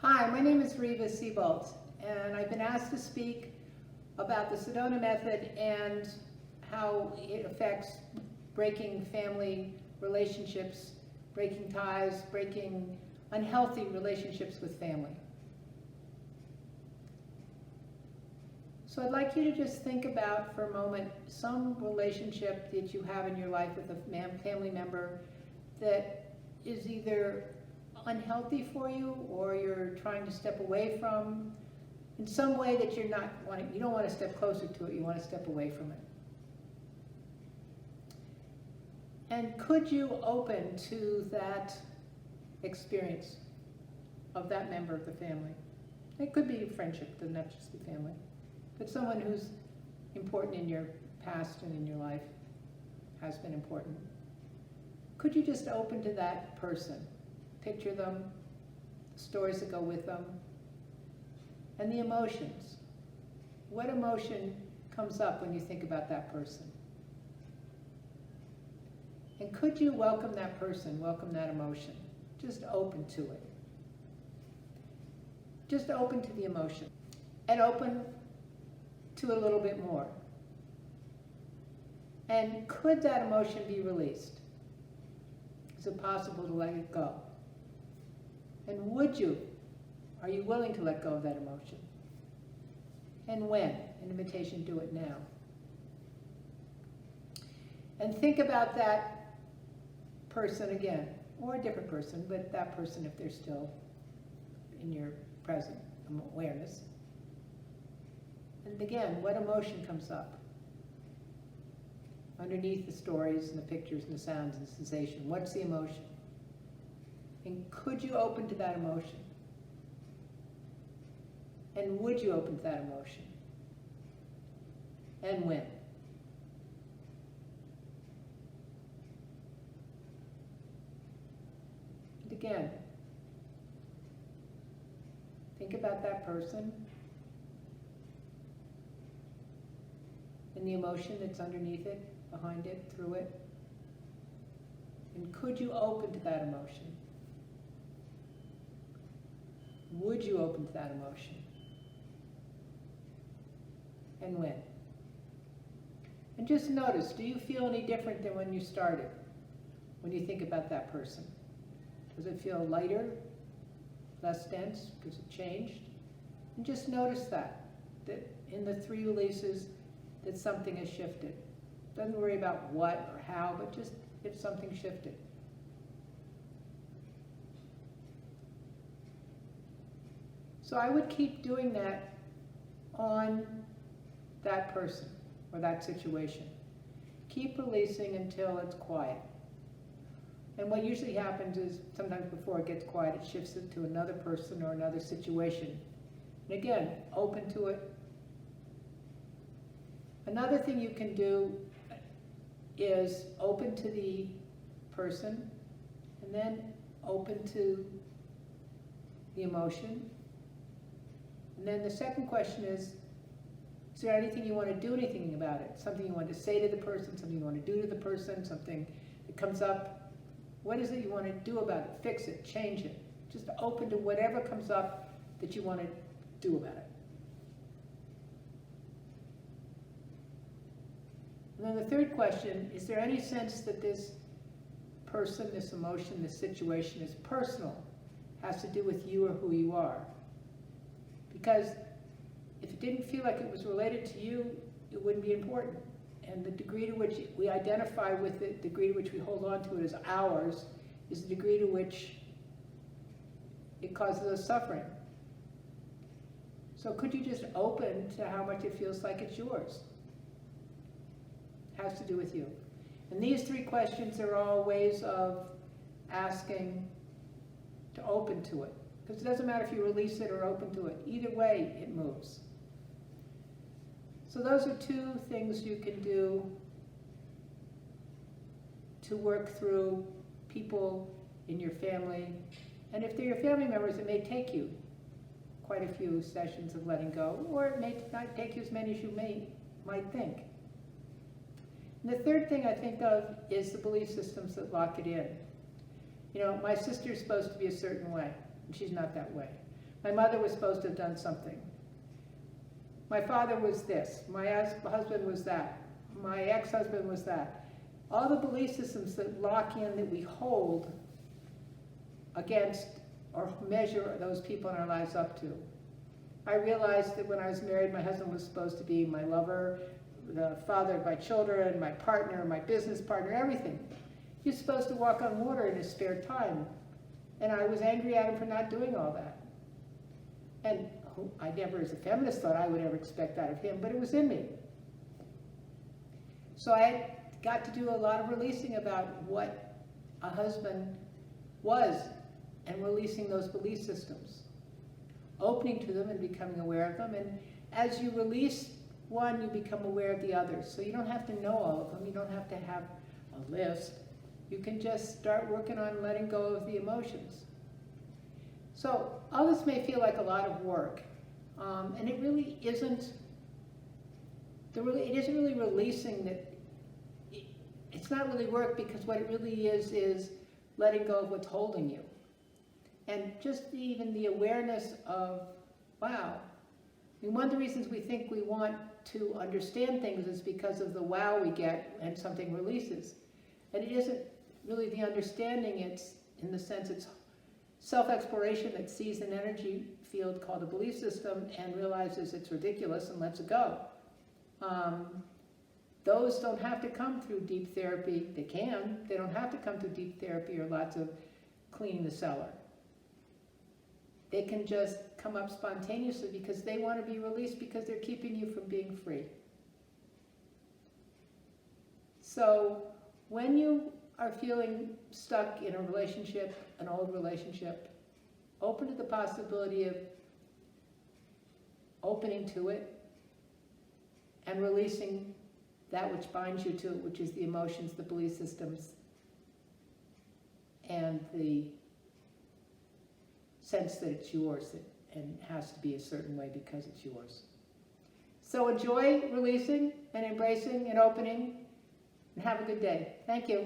Hi, my name is Reva Seabolt, and I've been asked to speak about the Sedona Method and how it affects breaking family relationships, breaking ties, breaking unhealthy relationships with family. So I'd like you to just think about for a moment some relationship that you have in your life with a family member that is either unhealthy for you or you're trying to step away from in some way that you don't want to step closer to it, you want to step away from it. And could you open to that experience of that member of the family? It could be a friendship, doesn't have to just be family, but someone who's important in your past and in your life, has been important. Could you just open to that person? Picture them, the stories that go with them, and the emotions. What emotion comes up when you think about that person? And could you welcome that person, welcome that emotion? Just open to it. Just open to the emotion. And open to a little bit more. And could that emotion be released? Is it possible to let it go? And would you? Are you willing to let go of that emotion? And when? An invitation, do it now. And think about that person again, or a different person, but that person if they're still in your present awareness. And again, what emotion comes up? Underneath the stories and the pictures and the sounds and the sensation, what's the emotion? And could you open to that emotion? And would you open to that emotion? And when? And again, think about that person and the emotion that's underneath it, behind it, through it. And could you open to that emotion? Would you open to that emotion? And when? And just notice, do you feel any different than when you started? When you think about that person? Does it feel lighter? Less dense? Because it changed? And just notice that in the 3 releases, that something has shifted. Doesn't worry about what or how, but just if something shifted. So I would keep doing that on that person or that situation. Keep releasing until it's quiet. And what usually happens is sometimes before it gets quiet, it shifts it to another person or another situation. And again, open to it. Another thing you can do is open to the person and then open to the emotion. And then the second question is there anything you want to do anything about it? Something you want to say to the person, something you want to do to the person, something that comes up. What is it you want to do about it? Fix it, change it. Just open to whatever comes up that you want to do about it. And then the third question, is there any sense that this person, this emotion, this situation is personal, has to do with you or who you are? Because if it didn't feel like it was related to you, it wouldn't be important. And the degree to which we identify with it, the degree to which we hold on to it as ours, is the degree to which it causes us suffering. So could you just open to how much it feels like it's yours? It has to do with you. And these 3 questions are all ways of asking to open to it. Because it doesn't matter if you release it or open to it. Either way, it moves. So those are 2 things you can do to work through people in your family. And if they're your family members, it may take you quite a few sessions of letting go, or it may not take you as many as you might think. And the third thing I think of is the belief systems that lock it in. You know, my sister's supposed to be a certain way, and she's not that way. My mother was supposed to have done something. My father was this. My husband was that. My ex-husband was that. All the belief systems that lock in, that we hold against or measure those people in our lives up to. I realized that when I was married, my husband was supposed to be my lover, the father of my children, my partner, my business partner, everything. He was supposed to walk on water in his spare time. And I was angry at him for not doing all that. And I never, as a feminist, thought I would ever expect that of him, but it was in me. So I got to do a lot of releasing about what a husband was and releasing those belief systems, opening to them and becoming aware of them. And as you release one, you become aware of the others. So you don't have to know all of them. You don't have to have a list. You can just start working on letting go of the emotions. So all this may feel like a lot of work, and it really isn't. It isn't really releasing that. It's not really work, because what it really is letting go of what's holding you, and just even the awareness of, wow. I mean, one of the reasons we think we want to understand things is because of the wow we get when something releases, and it isn't really the understanding. It's in the sense it's self-exploration that sees an energy field called a belief system and realizes it's ridiculous and lets it go. Those don't have to come through deep therapy. They can. They don't have to come through deep therapy or lots of cleaning the cellar. They can just come up spontaneously because they want to be released, because they're keeping you from being free. So when you are feeling stuck in a relationship, an old relationship, open to the possibility of opening to it and releasing that which binds you to it, which is the emotions, the belief systems, and the sense that it's yours and has to be a certain way because it's yours. So enjoy releasing and embracing and opening, and have a good day. Thank you.